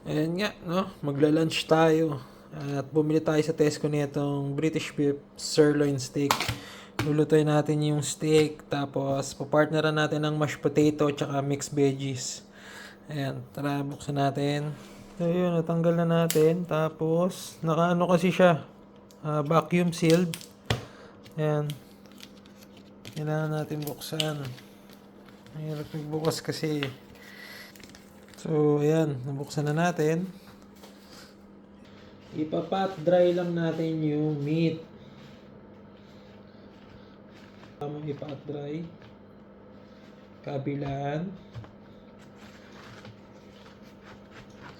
Ayan nga, no? Magla-lunch tayo. At bumili tayo sa Tesco nitong British beef sirloin steak. Lulutuin natin yung steak. Tapos, papartneran natin ng mashed potato tsaka mixed veggies. Ayan, tara, buksan natin. So, yun, natanggal na natin. Tapos, nakaano kasi siya. Vacuum sealed. Ayan. Kailangan natin buksan. Mahirap magbukas kasi. So, ayan. Nabuksan na natin. Ipapat dry lang natin yung meat. Tamang ipat dry. Kabilaan.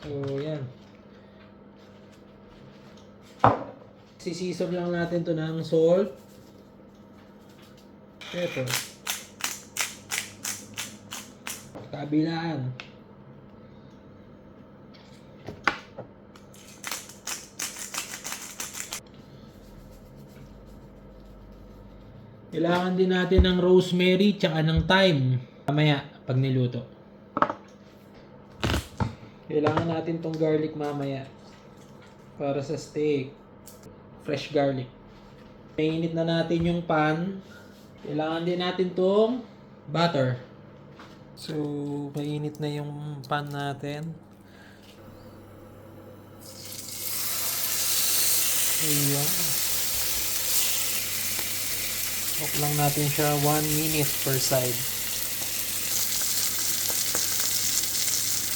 So, ayan. Sisisog lang natin to ng salt. Pepper. Kabilaan. Kailangan din natin ng rosemary tsaka ng thyme mamaya pag niluto. Kailangan natin tong garlic mamaya para sa steak. Fresh garlic. Mainit na natin yung pan. Kailangan din natin tong butter. So, mainit na yung pan natin. Ayan. Cook lang natin siya 1 minute per side.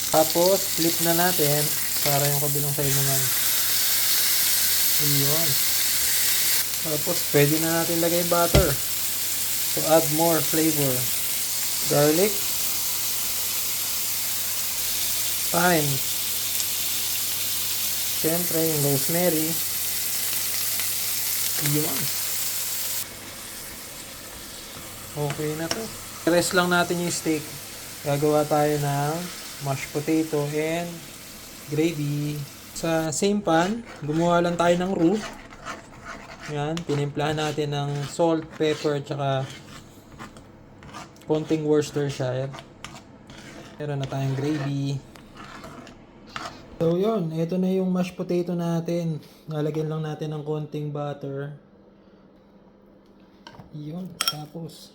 Tapos, flip na natin para yung kabilang side naman. Ayan. Tapos, pwede na natin lagay butter. To add more flavor. Garlic. Thyme. Siyempre, yung rosemary. Ayan. Okay na to. Rest lang natin yung steak. Gagawa tayo ng mashed potato and gravy. Sa same pan, gumawa lang tayo ng roux. Yan, tinimplahan natin ng salt, pepper, tsaka konting Worcestershire. Meron na tayong gravy. So yun, ito na yung mashed potato natin. Lalagyan lang natin ng konting butter. Yun, tapos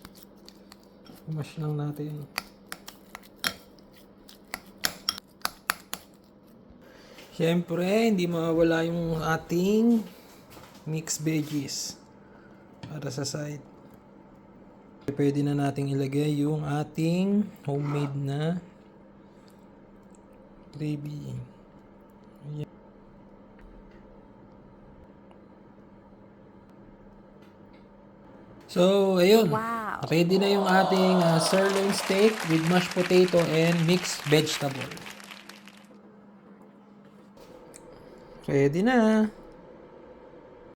mash lang natin. Siyempre, hindi mawawala yung ating mixed veggies para sa side. Pwede na nating ilagay yung ating homemade na gravy. Ayan. So, ayun. Wow. Ready na yung ating sirloin steak with mashed potato and mixed vegetable. Ready na.